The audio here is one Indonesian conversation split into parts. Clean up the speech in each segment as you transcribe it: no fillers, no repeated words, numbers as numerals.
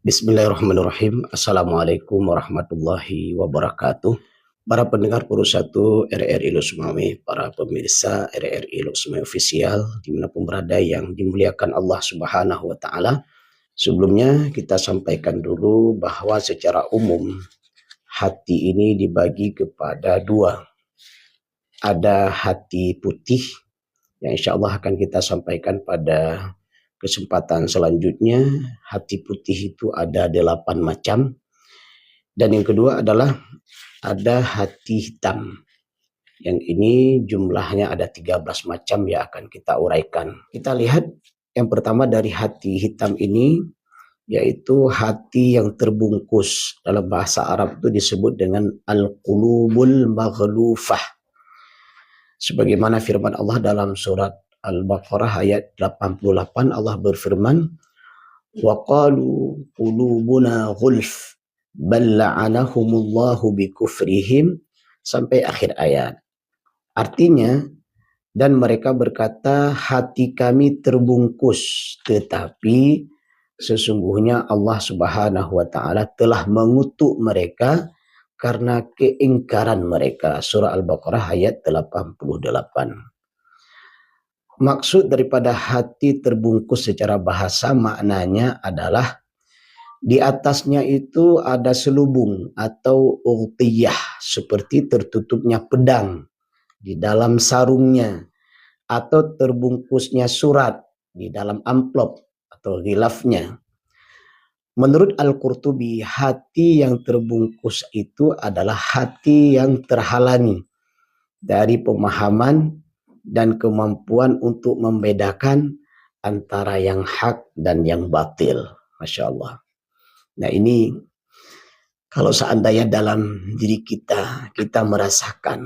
Bismillahirrahmanirrahim. Assalamualaikum warahmatullahi wabarakatuh. Para pendengar Puru Satu RRI Lusmawi, para pemirsa RRI Lusmawi Official, dimanapun berada yang dimuliakan Allah Subhanahu wa Ta'ala. Sebelumnya kita sampaikan dulu bahwa secara umum hati ini dibagi kepada dua. Ada hati putih yang insya Allah akan kita sampaikan pada kesempatan selanjutnya. Hati putih itu ada 8 macam. Dan yang kedua adalah ada hati hitam. Yang ini jumlahnya ada 13 macam yang akan kita uraikan. Kita lihat yang pertama dari hati hitam ini, yaitu hati yang terbungkus. Dalam bahasa Arab itu disebut dengan al-qulubul maghlufah. Sebagaimana firman Allah dalam surat Al-Baqarah ayat 88, Allah berfirman, وَقَالُوا قُلُوبُنَا غُلْفٌ بَلْ لَعَنَهُمُ اللَّهُ بِكُفْرِهِمْ sampai akhir ayat. Artinya, dan mereka berkata, hati kami terbungkus, tetapi sesungguhnya Allah Subhanahu wa Ta'ala telah mengutuk mereka karena keingkaran mereka. Surah Al-Baqarah ayat 88. Maksud daripada hati terbungkus secara bahasa maknanya adalah di atasnya itu ada selubung atau urtiyah, seperti tertutupnya pedang di dalam sarungnya, atau terbungkusnya surat di dalam amplop atau ghilafnya. Menurut Al-Qurtubi, hati yang terbungkus itu adalah hati yang terhalangi dari pemahaman dan kemampuan untuk membedakan antara yang hak dan yang batil. Masya Allah. Nah ini kalau seandainya dalam diri kita merasakan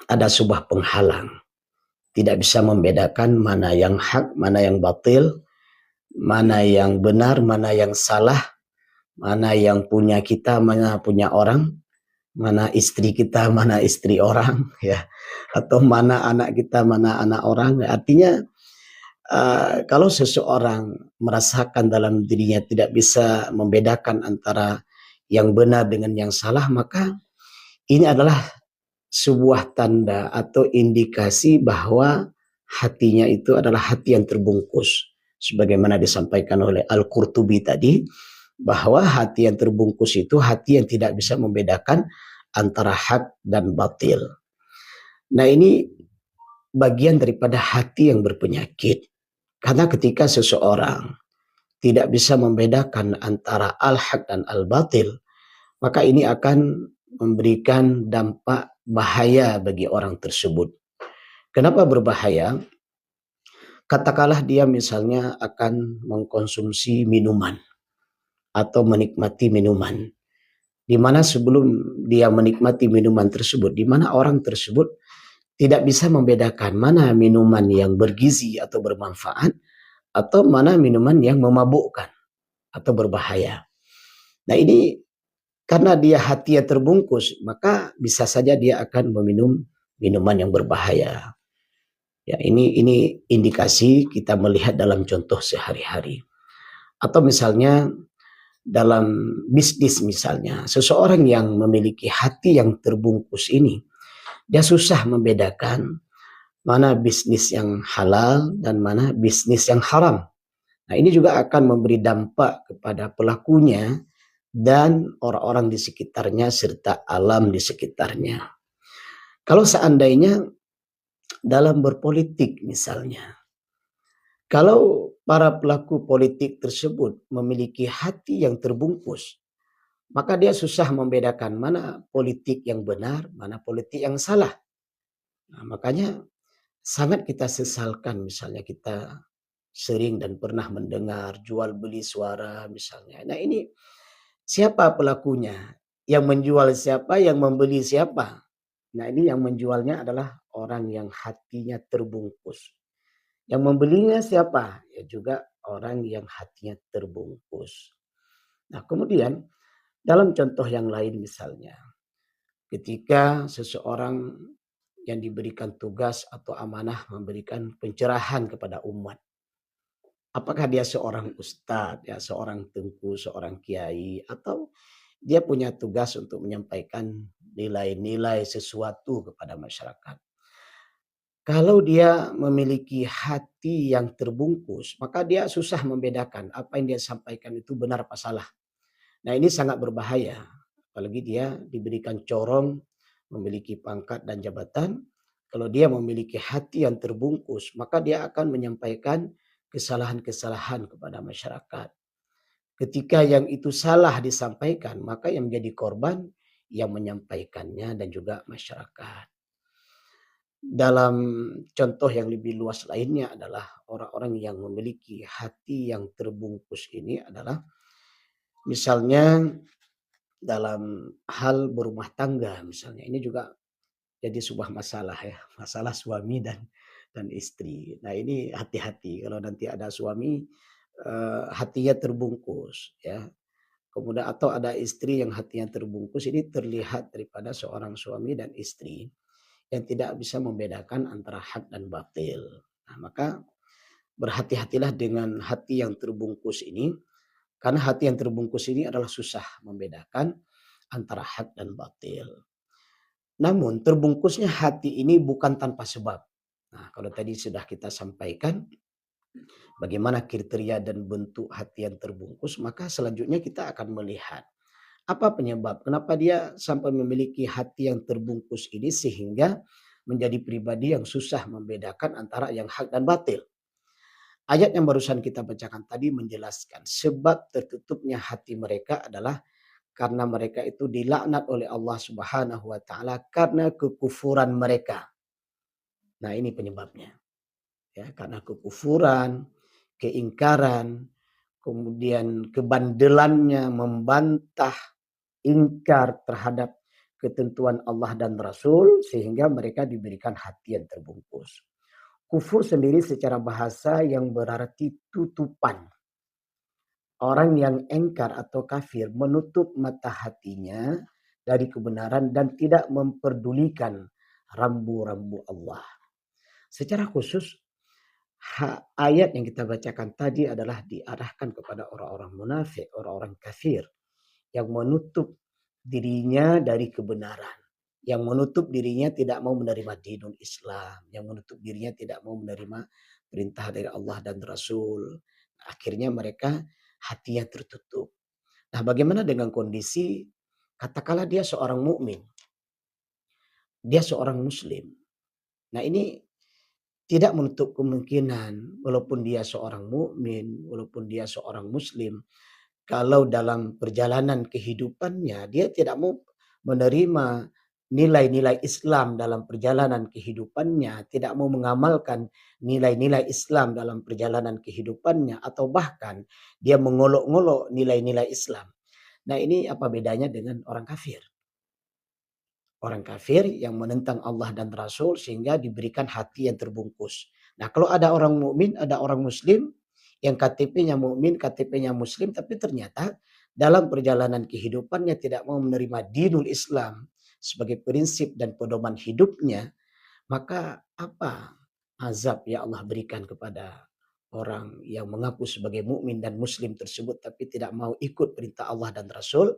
ada sebuah penghalang, tidak bisa membedakan mana yang hak, mana yang batil, mana yang benar, mana yang salah, mana yang punya kita, mana punya orang, mana istri kita, mana istri orang, ya, atau mana anak kita, mana anak orang. Artinya kalau seseorang merasakan dalam dirinya tidak bisa membedakan antara yang benar dengan yang salah, maka ini adalah sebuah tanda atau indikasi bahwa hatinya itu adalah hati yang terbungkus. Sebagaimana disampaikan oleh Al-Qurtubi tadi, bahwa hati yang terbungkus itu hati yang tidak bisa membedakan antara hak dan batil. Nah ini bagian daripada hati yang berpenyakit. Karena ketika seseorang tidak bisa membedakan antara al-haq dan al-batil, maka ini akan memberikan dampak bahaya bagi orang tersebut. Kenapa berbahaya? Katakanlah dia misalnya akan mengkonsumsi minuman atau menikmati minuman, di mana sebelum dia menikmati minuman tersebut, di mana orang tersebut tidak bisa membedakan mana minuman yang bergizi atau bermanfaat atau mana minuman yang memabukkan atau berbahaya. Nah ini karena dia hatinya terbungkus, maka bisa saja dia akan meminum minuman yang berbahaya. Ya, ini indikasi kita melihat dalam contoh sehari-hari. Atau misalnya dalam bisnis misalnya, seseorang yang memiliki hati yang terbungkus ini, dia susah membedakan mana bisnis yang halal dan mana bisnis yang haram. Nah ini juga akan memberi dampak kepada pelakunya dan orang-orang di sekitarnya serta alam di sekitarnya. Kalau seandainya dalam berpolitik misalnya, kalau para pelaku politik tersebut memiliki hati yang terbungkus, maka dia susah membedakan mana politik yang benar, mana politik yang salah. Nah, makanya sangat kita sesalkan misalnya kita sering dan pernah mendengar jual beli suara misalnya. Nah ini siapa pelakunya? Yang menjual siapa? Yang membeli siapa? Nah ini yang menjualnya adalah orang yang hatinya terbungkus. Yang membelinya siapa? Ya juga orang yang hatinya terbungkus. Nah kemudian dalam contoh yang lain misalnya, ketika seseorang yang diberikan tugas atau amanah memberikan pencerahan kepada umat, Apakah dia seorang ustadz, ya, seorang tengku, seorang kiai, atau dia punya tugas untuk menyampaikan nilai-nilai sesuatu kepada masyarakat. Kalau dia memiliki hati yang terbungkus, maka dia susah membedakan apa yang dia sampaikan itu benar apa salah. Nah, ini sangat berbahaya. Apalagi dia diberikan corong, memiliki pangkat dan jabatan. Kalau dia memiliki hati yang terbungkus, maka dia akan menyampaikan kesalahan-kesalahan kepada masyarakat. Ketika yang itu salah disampaikan, maka yang menjadi korban yang menyampaikannya dan juga masyarakat. Dalam contoh yang lebih luas lainnya adalah orang-orang yang memiliki hati yang terbungkus ini adalah misalnya dalam hal berumah tangga misalnya. Ini juga jadi sebuah masalah ya, masalah suami dan istri. Nah, ini hati-hati kalau nanti ada suami hatinya terbungkus ya. Kemudian atau ada istri yang hatinya terbungkus, ini terlihat daripada seorang suami dan istri yang tidak bisa membedakan antara hak dan batil. Nah, maka berhati-hatilah dengan hati yang terbungkus ini, karena hati yang terbungkus ini adalah susah membedakan antara hak dan batil. Namun terbungkusnya hati ini bukan tanpa sebab. Nah, kalau tadi sudah kita sampaikan bagaimana kriteria dan bentuk hati yang terbungkus, maka selanjutnya kita akan melihat apa penyebab? Kenapa dia sampai memiliki hati yang terbungkus ini sehingga menjadi pribadi yang susah membedakan antara yang hak dan batil. Ayat yang barusan kita bacakan tadi menjelaskan sebab tertutupnya hati mereka adalah karena mereka itu dilaknat oleh Allah Subhanahu wa taala karena kekufuran mereka. Nah, ini penyebabnya. Ya, karena kekufuran, keingkaran, kemudian kebandelannya membantah ingkar terhadap ketentuan Allah dan Rasul sehingga mereka diberikan hati yang terbungkus. Kufur sendiri secara bahasa yang berarti tutupan. Orang yang engkar atau kafir menutup mata hatinya dari kebenaran dan tidak memperdulikan rambu-rambu Allah. Secara khusus ayat yang kita bacakan tadi adalah diarahkan kepada orang-orang munafik, orang-orang kafir yang menutup dirinya dari kebenaran, yang menutup dirinya tidak mau menerima dinul Islam, yang menutup dirinya tidak mau menerima perintah dari Allah dan Rasul. Akhirnya mereka hatinya tertutup. Nah, bagaimana dengan kondisi katakanlah dia seorang mukmin, dia seorang muslim. Nah, ini tidak menutup kemungkinan walaupun dia seorang mukmin, walaupun dia seorang muslim, kalau dalam perjalanan kehidupannya dia tidak mau menerima nilai-nilai Islam dalam perjalanan kehidupannya, tidak mau mengamalkan nilai-nilai Islam dalam perjalanan kehidupannya, atau bahkan dia mengolok-ngolok nilai-nilai Islam. Nah, ini apa bedanya dengan orang kafir? Orang kafir yang menentang Allah dan Rasul sehingga diberikan hati yang terbungkus. Nah, kalau ada orang mukmin, ada orang muslim yang KTP-nya mukmin, KTP-nya muslim, tapi ternyata dalam perjalanan kehidupannya tidak mau menerima dinul Islam sebagai prinsip dan pedoman hidupnya, maka apa azab yang Allah berikan kepada orang yang mengaku sebagai mukmin dan muslim tersebut tapi tidak mau ikut perintah Allah dan Rasul?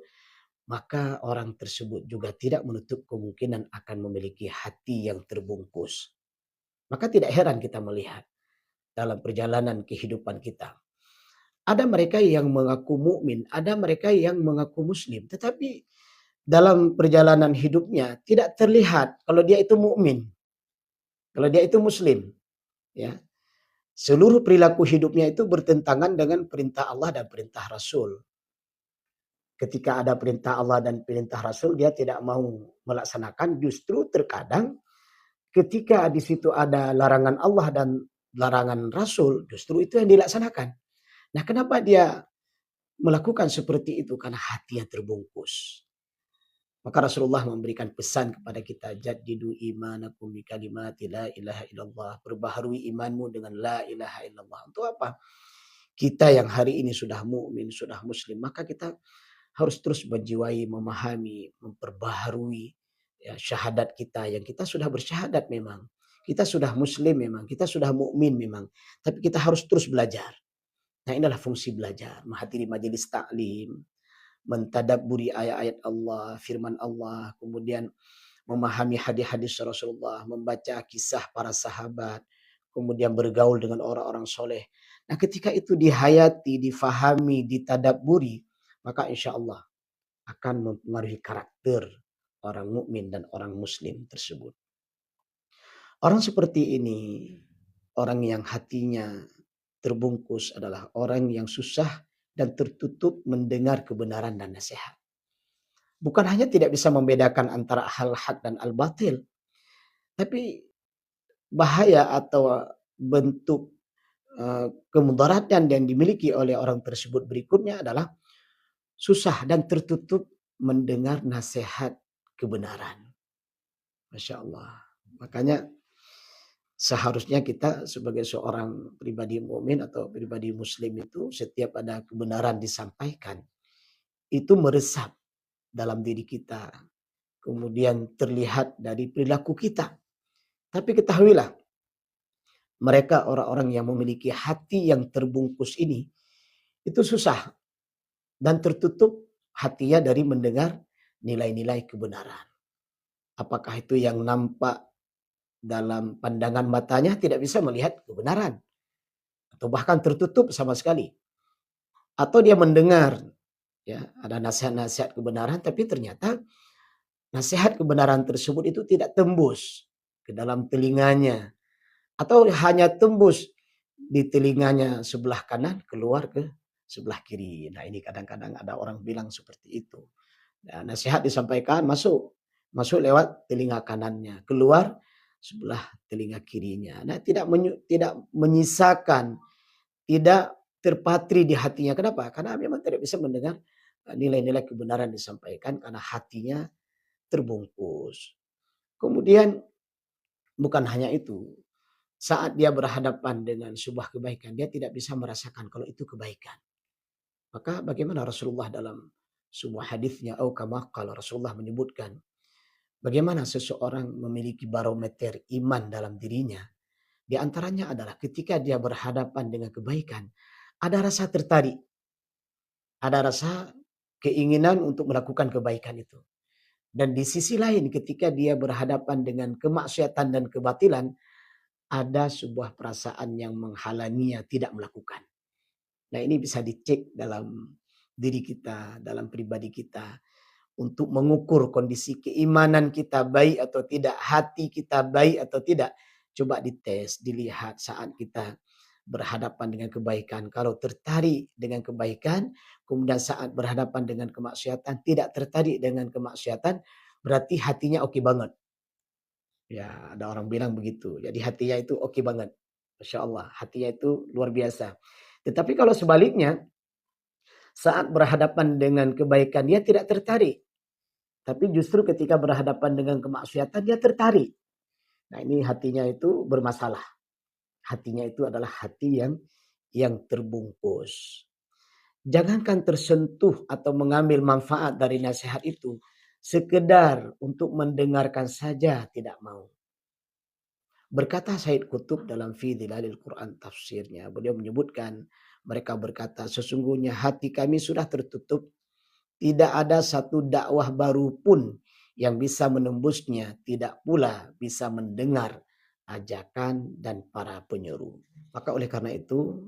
Maka orang tersebut juga tidak menutup kemungkinan akan memiliki hati yang terbungkus. Maka tidak heran kita melihat dalam perjalanan kehidupan kita. Ada mereka yang mengaku mukmin, ada mereka yang mengaku muslim, tetapi dalam perjalanan hidupnya tidak terlihat kalau dia itu mukmin, kalau dia itu muslim, ya. Seluruh perilaku hidupnya itu bertentangan dengan perintah Allah dan perintah Rasul. Ketika ada perintah Allah dan perintah Rasul, dia tidak mau melaksanakan. Justru terkadang ketika di situ ada larangan Allah dan larangan Rasul, justru itu yang dilaksanakan. Nah, kenapa dia melakukan seperti itu? Karena hatinya terbungkus. Maka Rasulullah memberikan pesan kepada kita, jaddidu imanakum bi kalimati la ilaha illallah. Perbaharui imanmu dengan la ilaha illallah. Untuk apa? Kita yang hari ini sudah mukmin, sudah muslim, maka kita harus terus menjiwai, memahami, memperbaharui ya, syahadat kita yang kita sudah bersyahadat memang. Kita sudah muslim memang, kita sudah mukmin memang, tapi kita harus terus belajar. Nah, inilah fungsi belajar, menghadiri majelis taklim, mentadabburi ayat-ayat Allah, firman Allah, kemudian memahami hadis-hadis Rasulullah, membaca kisah para sahabat, kemudian bergaul dengan orang-orang soleh. Nah, ketika itu dihayati, difahami, ditadabburi, maka insya Allah akan mempengaruhi karakter orang mukmin dan orang muslim tersebut. Orang seperti ini, orang yang hatinya terbungkus adalah orang yang susah dan tertutup mendengar kebenaran dan nasihat. Bukan hanya tidak bisa membedakan antara hal hak dan al-batil, tapi bahaya atau bentuk kemudaratan yang dimiliki oleh orang tersebut berikutnya adalah susah dan tertutup mendengar nasihat kebenaran. Masya Allah. Makanya seharusnya kita sebagai seorang pribadi mukmin atau pribadi muslim itu setiap ada kebenaran disampaikan itu meresap dalam diri kita. Kemudian terlihat dari perilaku kita. Tapi ketahuilah, mereka orang-orang yang memiliki hati yang terbungkus ini, itu susah dan tertutup hatinya dari mendengar nilai-nilai kebenaran. Apakah itu yang nampak dalam pandangan matanya tidak bisa melihat kebenaran. Atau bahkan tertutup sama sekali. Atau dia mendengar, ya, ada nasihat-nasihat kebenaran, tapi ternyata nasihat kebenaran tersebut itu tidak tembus ke dalam telinganya. Atau hanya tembus di telinganya sebelah kanan, keluar ke sebelah kiri. Nah, ini kadang-kadang ada orang bilang seperti itu. Nah, nasihat disampaikan, masuk lewat telinga kanannya, keluar sebelah telinga kirinya. Nah, tidak menyisakan, tidak terpatri di hatinya. Kenapa? Karena memang tidak bisa mendengar nilai-nilai kebenaran disampaikan karena hatinya terbungkus. Kemudian bukan hanya itu, saat dia berhadapan dengan sebuah kebaikan, dia tidak bisa merasakan kalau itu kebaikan. Maka bagaimana Rasulullah dalam sebuah hadisnya, kalau Rasulullah menyebutkan, bagaimana seseorang memiliki barometer iman dalam dirinya. Di antaranya adalah ketika dia berhadapan dengan kebaikan, ada rasa tertarik, ada rasa keinginan untuk melakukan kebaikan itu. Dan di sisi lain ketika dia berhadapan dengan kemaksiatan dan kebatilan, ada sebuah perasaan yang menghalanginya tidak melakukan. Nah, ini bisa dicek dalam diri kita, dalam pribadi kita. Untuk mengukur kondisi keimanan kita baik atau tidak, hati kita baik atau tidak. Coba dites, dilihat saat kita berhadapan dengan kebaikan. Kalau tertarik dengan kebaikan, kemudian saat berhadapan dengan kemaksiatan, tidak tertarik dengan kemaksiatan, berarti hatinya oke banget. Ya, ada orang bilang begitu. Jadi hatinya itu oke banget. Masya Allah, hatinya itu luar biasa. Tetapi kalau sebaliknya, saat berhadapan dengan kebaikan, dia tidak tertarik. Tapi justru ketika berhadapan dengan kemaksiatan, dia tertarik. Nah, ini hatinya itu bermasalah. Hatinya itu adalah hati yang terbungkus. Jangankan tersentuh atau mengambil manfaat dari nasihat itu, sekedar untuk mendengarkan saja tidak mau. Berkata Said Qutb dalam Fi Dhilalil Quran tafsirnya, beliau menyebutkan, mereka berkata, sesungguhnya hati kami sudah tertutup, tidak ada satu dakwah baru pun yang bisa menembusnya, tidak pula bisa mendengar ajakan dan para penyeru. Maka oleh karena itu,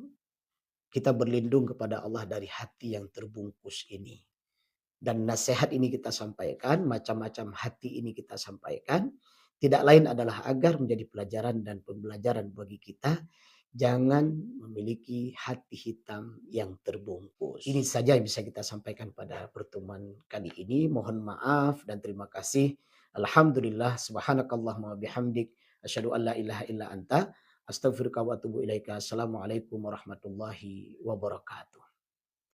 kita berlindung kepada Allah dari hati yang terbungkus ini. Dan nasihat ini kita sampaikan, macam-macam hati ini kita sampaikan, tidak lain adalah agar menjadi pelajaran dan pembelajaran bagi kita, jangan memiliki hati hitam yang terbungkus. Ini saja yang bisa kita sampaikan pada pertemuan kali ini. Mohon maaf dan terima kasih. Alhamdulillah, subhanakallahumma bihamdik, asyhadu an la ilaha illa anta, astaghfiruka wa atubu ilaika. Assalamualaikum warahmatullahi wabarakatuh.